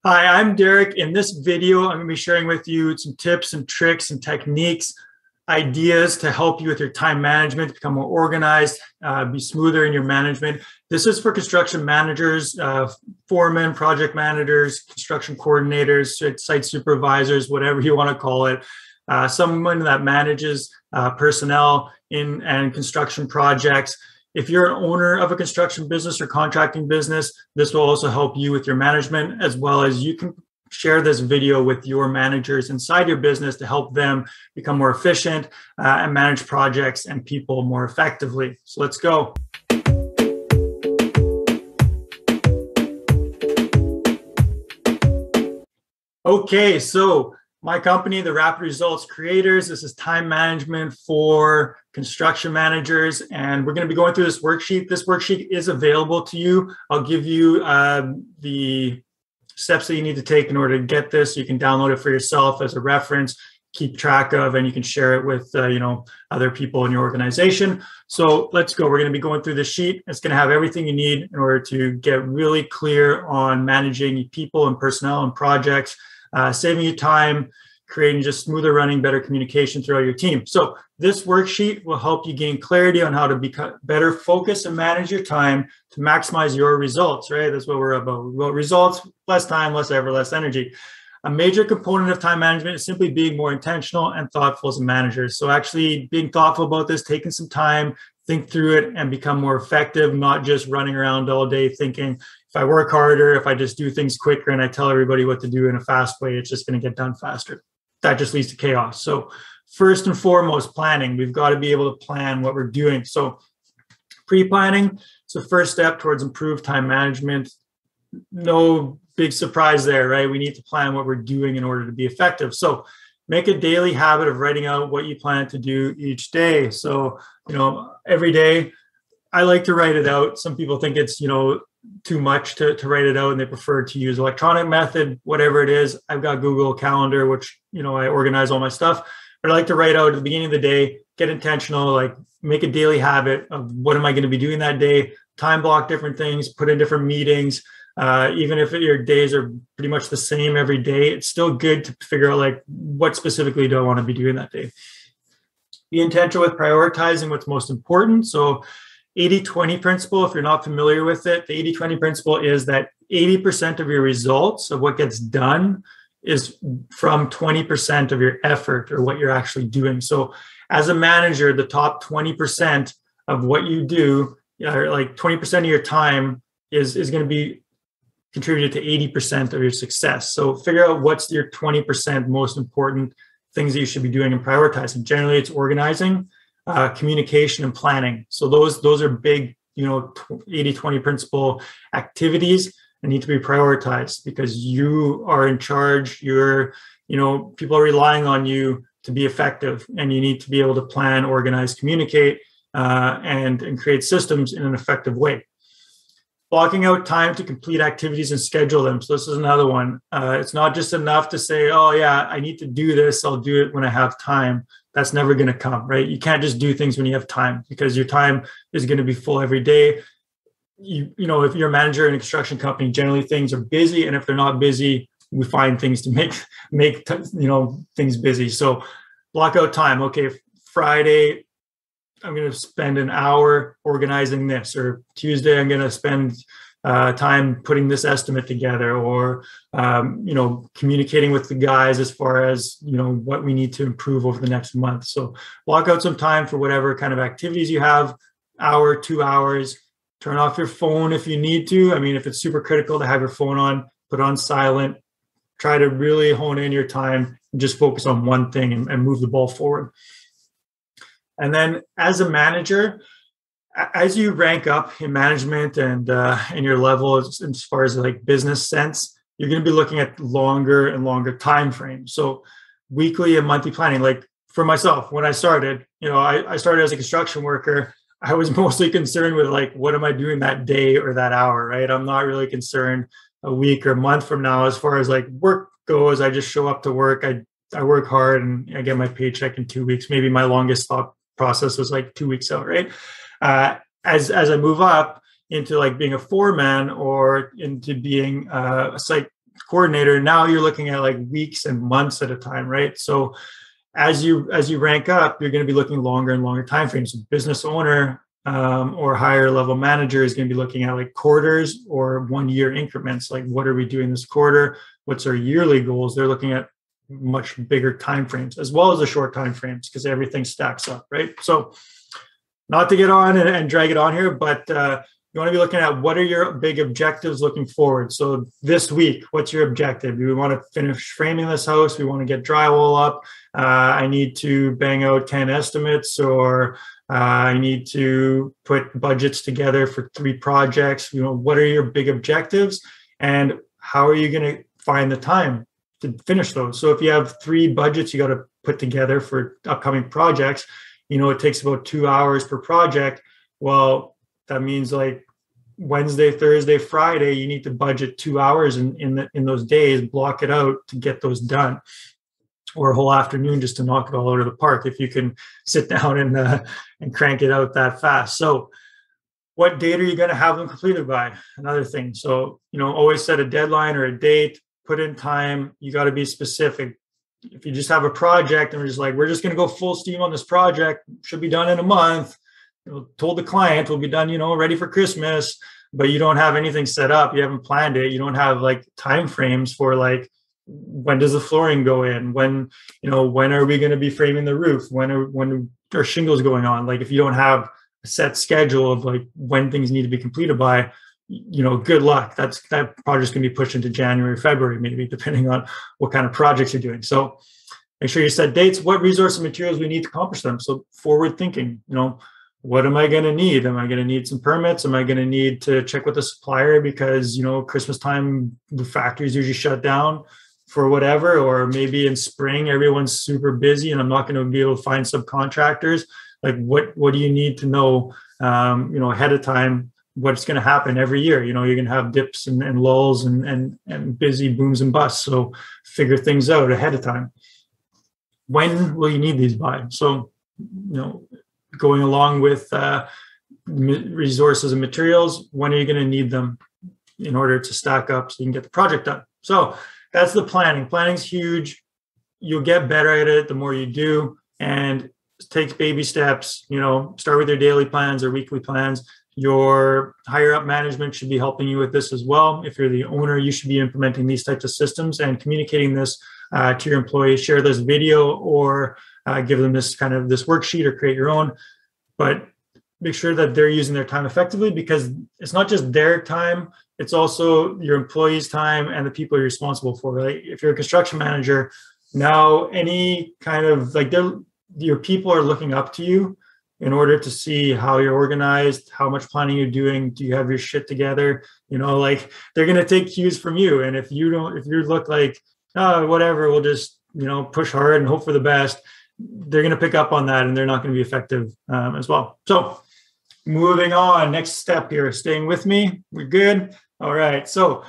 Hi, I'm Derek. In this video, I'm going to be sharing with you some tips and tricks and techniques, ideas to help you with your time management, become more organized, be smoother in your management. This is for construction managers, foremen, project managers, construction coordinators, site supervisors, whatever you want to call it. Someone that manages personnel in and construction projects. If you're an owner of a construction business or contracting business, this will also help you with your management, as well as you can share this video with your managers inside your business to help them become more efficient and manage projects and people more effectively. So let's go. Okay, so my company, the Rapid Results Creators, this is time management for construction managers, and we're going to be going through this worksheet. This worksheet is available to you. I'll give you the steps that you need to take in order to get this. You can download it for yourself as a reference, keep track of, and you can share it with other people in your organization. So let's go. We're going to be going through this sheet. It's going to have everything you need in order to get really clear on managing people and personnel and projects, saving you time, creating just smoother running, better communication throughout your team. So this worksheet will help you gain clarity on how to become better focus and manage your time to maximize your results, right? That's what we're about. We want results, less time, less effort, less energy. A major component of time management is simply being more intentional and thoughtful as a manager. So actually being thoughtful about this, taking some time, think through it and become more effective, not just running around all day thinking, if I work harder, if I just do things quicker and I tell everybody what to do in a fast way, it's just going to get done faster. That just leads to chaos. So first and foremost, planning. We've got to be able to plan what we're doing. So pre-planning is the first step towards improved time management. No big surprise there, right? We need to plan what we're doing in order to be effective. So make a daily habit of writing out what you plan to do each day. So, every day, I like to write it out. Some people think it's, too much to write it out and they prefer to use electronic method, whatever it is. I've got Google Calendar, which, I organize all my stuff, but I like to write out at the beginning of the day, get intentional, like make a daily habit of what am I going to be doing that day, time block different things, put in different meetings. Even if your days are pretty much the same every day, it's still good to figure out like what specifically do I want to be doing that day. Be intentional with prioritizing what's most important. So 80-20 principle, if you're not familiar with it, the 80-20 principle is that 80% of your results of what gets done is from 20% of your effort or what you're actually doing. So as a manager, the top 20% of what you do, like 20% of your time is going to be contributed to 80% of your success. So figure out what's your 20% most important things that you should be doing and prioritizing. Generally, it's organizing, communication, and planning. So those are big, 80-20 principle activities that need to be prioritized because you are in charge. People are relying on you to be effective, and you need to be able to plan, organize, communicate, and create systems in an effective way. Blocking out time to complete activities and schedule them. So this is another one. It's not just enough to say, oh yeah, I need to do this. I'll do it when I have time. That's never going to come, right? You can't just do things when you have time because your time is going to be full every day. If you're a manager in a construction company, generally things are busy. And if they're not busy, we find things to make things busy. So block out time. Okay, Friday, I'm going to spend an hour organizing this, or Tuesday, I'm going to spend time putting this estimate together, or, communicating with the guys as far as, what we need to improve over the next month. So block out some time for whatever kind of activities you have, hour, 2 hours, turn off your phone if you need to. I mean, if it's super critical to have your phone on, put on silent, try to really hone in your time and just focus on one thing and move the ball forward. And then as a manager, as you rank up in management and in your level as far as like business sense, you're going to be looking at longer and longer time frames. So weekly and monthly planning. Like for myself, when I started, I started as a construction worker. I was mostly concerned with like, what am I doing that day or that hour, right? I'm not really concerned a week or a month from now as far as like work goes. I just show up to work. I work hard and I get my paycheck in 2 weeks. Maybe my longest thought process was like 2 weeks out, right? As I move up into like being a foreman or into being a site coordinator, now you're looking at like weeks and months at a time, right? So as you rank up, you're going to be looking longer and longer timeframes. So business owner or higher level manager is going to be looking at like quarters or 1 year increments. Like, what are we doing this quarter? What's our yearly goals? They're looking at much bigger timeframes as well as the short timeframes because everything stacks up, right? So not to get on and drag it on here, but you want to be looking at what are your big objectives looking forward. So this week, what's your objective? We want to finish framing this house. We want to get drywall up. I need to bang out 10 estimates, or I need to put budgets together for 3 projects. You know, what are your big objectives and how are you going to find the time to finish those? So if you have 3 budgets you got to put together for upcoming projects, you know, it takes about 2 hours per project. Well, that means like Wednesday, Thursday, Friday, you need to budget 2 hours in those days, block it out to get those done, or a whole afternoon just to knock it all out of the park if you can sit down and crank it out that fast. So what date are you going to have them completed by? Another thing. So, you know, always set a deadline or a date, put in time. You got to be specific. If you just have a project and we're just going to go full steam on this project, should be done in a month, told the client we'll be done, ready for Christmas, but you don't have anything set up. You haven't planned it. You don't have like time frames for like, when does the flooring go in? When are we going to be framing the roof? When are shingles going on? Like, if you don't have a set schedule of like when things need to be completed by, good luck. That project's going to be pushed into January, February, maybe, depending on what kind of projects you're doing. So make sure you set dates, what resources and materials we need to accomplish them. So forward thinking, what am I going to need? Am I going to need some permits? Am I going to need to check with the supplier because, Christmas time, the factories usually shut down for whatever, or maybe in spring, everyone's super busy and I'm not going to be able to find subcontractors. Like, what do you need to know, ahead of time, what's going to happen every year? You're going to have dips and lulls and busy booms and busts. So figure things out ahead of time. When will you need these by? So, going along with resources and materials, when are you going to need them in order to stack up so you can get the project done? So that's the planning. Planning's huge. You'll get better at it the more you do, and it takes baby steps. Start with your daily plans or weekly plans. Your higher up management should be helping you with this as well. If you're the owner, you should be implementing these types of systems and communicating this to your employees. Share this video or give them this worksheet or create your own, but make sure that they're using their time effectively, because it's not just their time, it's also your employees' time and the people you're responsible for. Right? If you're a construction manager, now any kind of your people are looking up to you in order to see how you're organized, how much planning you're doing, do you have your shit together? They're going to take cues from you. And if you look like, oh, whatever, we'll just, push hard and hope for the best, they're going to pick up on that and they're not going to be effective as well. So moving on, next step here, staying with me. We're good. All right. So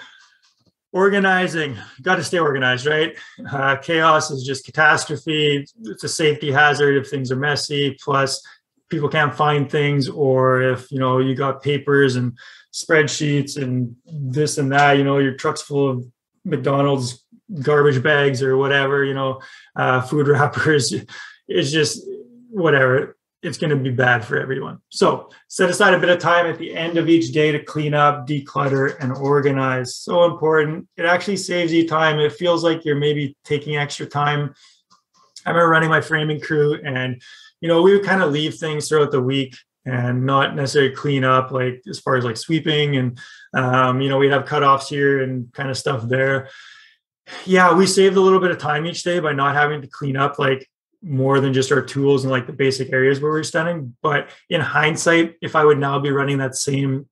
organizing, got to stay organized, right? Chaos is just catastrophe. It's a safety hazard if things are messy. Plus people can't find things, or if, you got papers and spreadsheets and this and that, your truck's full of McDonald's garbage bags or whatever, food wrappers. It's just whatever. It's going to be bad for everyone. So set aside a bit of time at the end of each day to clean up, declutter, and organize. So important. It actually saves you time. It feels like you're maybe taking extra time. I remember running my framing crew, and we would kind of leave things throughout the week and not necessarily clean up, like as far as like sweeping and we'd have cutoffs here and kind of stuff there. Yeah, we saved a little bit of time each day by not having to clean up like more than just our tools and like the basic areas where we're standing. But in hindsight, if I would now be running that same,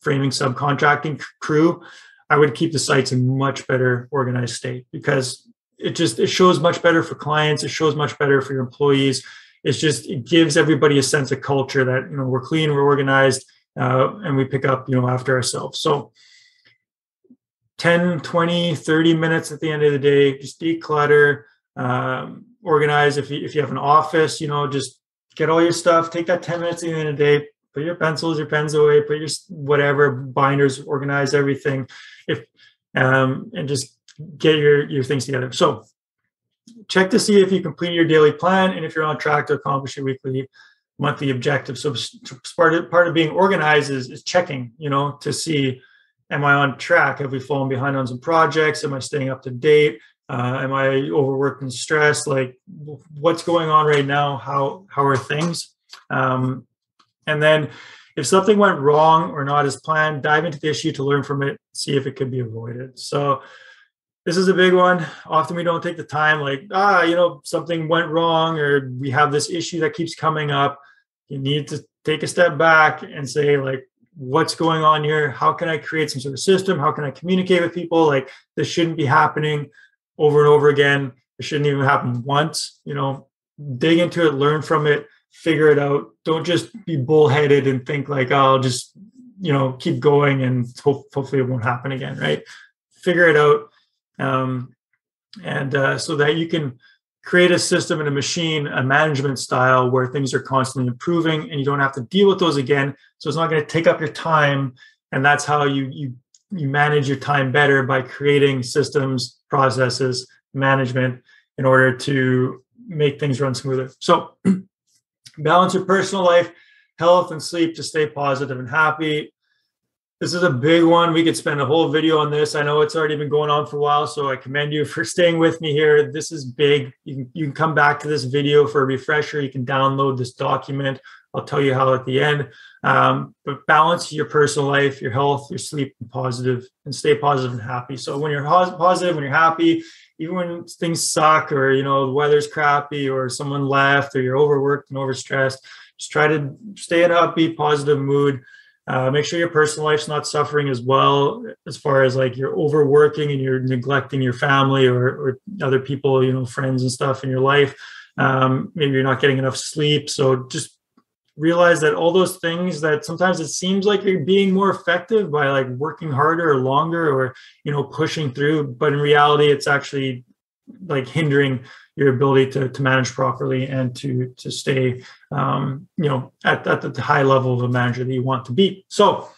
framing subcontracting crew, I would keep the sites in much better organized state, because it shows much better for clients. It shows much better for your employees. It gives everybody a sense of culture that, we're clean, we're organized, and we pick up, after ourselves. So 10, 20, 30 minutes at the end of the day, just declutter, organize. If you have an office, just get all your stuff, take that 10 minutes at the end of the day, put your pencils, your pens away, put your whatever binders, organize everything. And just get your things together. So check to see if you completed your daily plan and if you're on track to accomplish your weekly, monthly objectives. So part of being organized is checking, to see, am I on track? Have we fallen behind on some projects? Am I staying up to date? Am I overworked and stressed? Like, what's going on right now? How are things? And then if something went wrong or not as planned, dive into the issue to learn from it, see if it could be avoided. So this is a big one. Often we don't take the time, like, something went wrong or we have this issue that keeps coming up. You need to take a step back and say, like, what's going on here? How can I create some sort of system? How can I communicate with people? Like, this shouldn't be happening over and over again. It shouldn't even happen once. Dig into it, learn from it, figure it out. Don't just be bullheaded and think like, oh, I'll just, keep going and hopefully it won't happen again, right? Figure it out. So that you can create a system and a machine, a management style where things are constantly improving and you don't have to deal with those again. So it's not going to take up your time. And that's how you manage your time better, by creating systems, processes, management in order to make things run smoother. So balance your personal life, health, and sleep to stay positive and happy. This is a big one. We could spend a whole video on this. I know it's already been going on for a while, so I commend you for staying with me here. This is big. You can come back to this video for a refresher. You can download this document. I'll tell you how at the end. But balance your personal life, your health, your sleep, and stay positive and happy. So when you're positive, when you're happy, even when things suck or, the weather's crappy or someone left or you're overworked and overstressed, just try to stay in an upbeat, positive mood. Make sure your personal life's not suffering as well, as far as like you're overworking and you're neglecting your family or other people, friends and stuff in your life. Maybe you're not getting enough sleep. So just realize that all those things that sometimes it seems like you're being more effective by like working harder or longer or, pushing through. But in reality, it's actually like hindering your ability to manage properly and to stay, at the high level of a manager that you want to be. So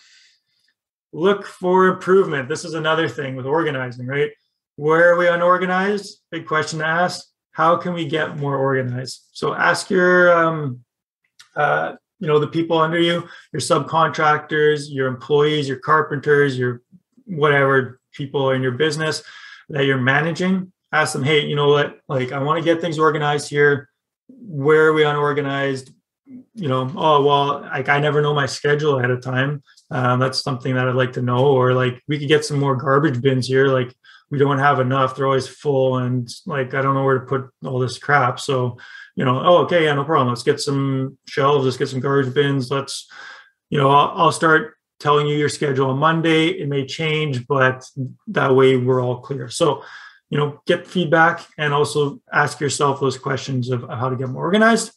look for improvement. This is another thing with organizing, right? Where are we unorganized? Big question to ask. How can we get more organized? So ask your, the people under you, your subcontractors, your employees, your carpenters, your whatever people in your business that you're managing. Ask them, hey, you know what? Like, I want to get things organized here. Where are we unorganized? Oh, well, like I never know my schedule ahead of time. That's something that I'd like to know. Or like, we could get some more garbage bins here. Like, we don't have enough. They're always full. And like, I don't know where to put all this crap. So, okay, yeah, no problem. Let's get some shelves. Let's get some garbage bins. I'll start telling you your schedule on Monday. It may change, but that way we're all clear. So, get feedback and also ask yourself those questions of how to get more organized.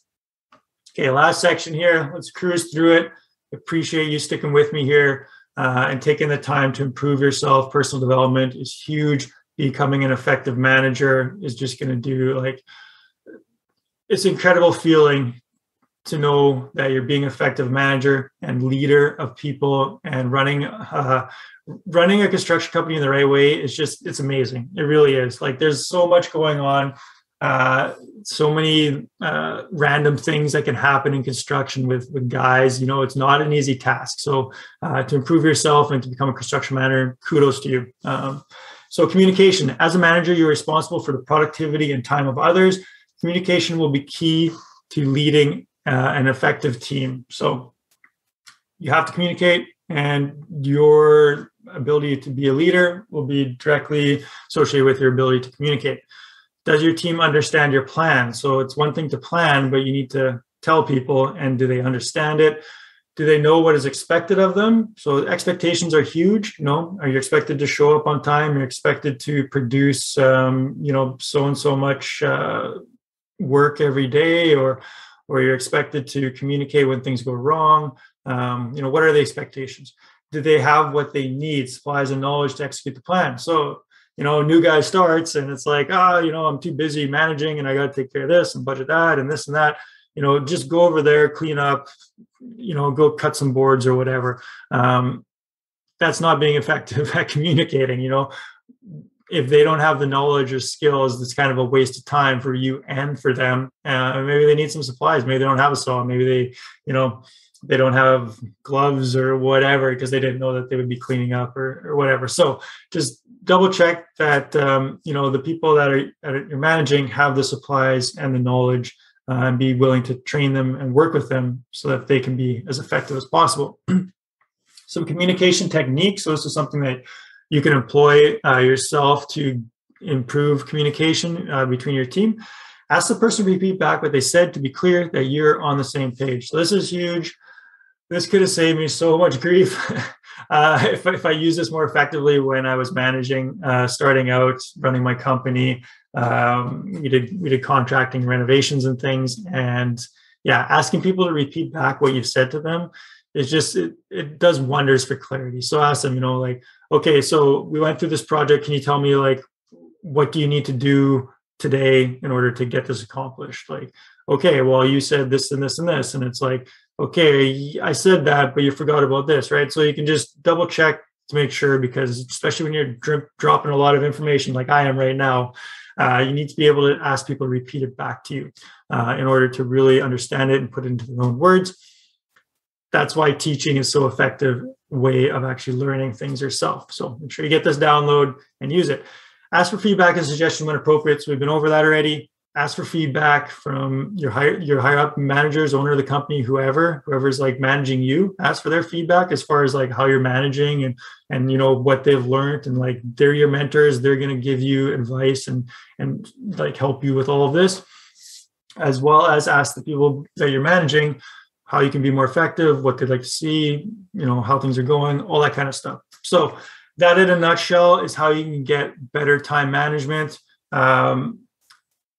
Okay, last section here. Let's cruise through it. Appreciate you sticking with me here and taking the time to improve yourself. Personal development is huge. Becoming an effective manager is just going to do it's an incredible feeling to know that you're being an effective manager and leader of people, and running a construction company in the right way is it's amazing. It really is. Like, there's so much going on, so many random things that can happen in construction with guys. It's not an easy task. So to improve yourself and to become a construction manager, kudos to you. So communication. As a manager, you're responsible for the productivity and time of others. Communication will be key to leading an effective team. So you have to communicate, and your ability to be a leader will be directly associated with your ability to communicate. Does your team understand your plan? So it's one thing to plan, but you need to tell people, and do they understand it? Do they know what is expected of them? So expectations are huge. Are you expected to show up on time? You're expected to produce, so and so much work every day, or you're expected to communicate when things go wrong. What are the expectations? Do they have what they need, supplies and knowledge to execute the plan? So, a new guy starts and it's like, I'm too busy managing and I got to take care of this and budget that and this and that. Just go over there, clean up, go cut some boards or whatever. That's not being effective at communicating. if they don't have the knowledge or skills, it's kind of a waste of time for you and for them. Maybe they need some supplies. Maybe they don't have a saw. Maybe they, they don't have gloves or whatever because they didn't know that they would be cleaning up or whatever. So just double check that, the people that you're managing have the supplies and the knowledge, and be willing to train them and work with them so that they can be as effective as possible. Some communication techniques. So this is something that you can employ yourself to improve communication between your team. Ask the person to repeat back what they said to be clear that you're on the same page. So this is huge. This could have saved me so much grief if I use this more effectively when I was managing, starting out, running my company. We did contracting renovations and things. And yeah, asking people to repeat back what you've said to them is just, it does wonders for clarity. So ask them, okay, so we went through this project. Can you tell me what do you need to do today in order to get this accomplished? Okay, well, you said this and this and this. And it's okay, I said that, but you forgot about this, right? So you can just double check to make sure, because especially when you're dropping a lot of information like I am right now, you need to be able to ask people to repeat it back to you in order to really understand it and put it into their own words. That's why teaching is so effective way of actually learning things yourself. So make sure you get this download and use it. Ask for feedback and suggestion when appropriate. So we've been over that already. Ask for feedback from your higher up managers, owner of the company, whoever's managing you. Ask for their feedback as far as how you're managing and what they've learned, and they're your mentors. They're going to give you advice and help you with all of this, as well as ask the people that you're managing how you can be more effective, what they'd like to see, how things are going, all that kind of stuff. So that in a nutshell is how you can get better time management.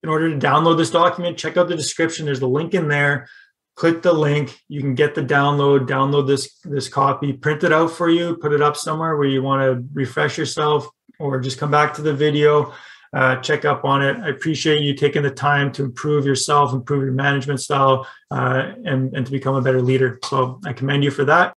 In order to download this document, check out the description. There's the link in there. Click the link. You can get the download this copy, print it out for you, put it up somewhere where you want to refresh yourself, or just come back to the video, check up on it. I appreciate you taking the time to improve yourself, improve your management style, and to become a better leader. So I commend you for that.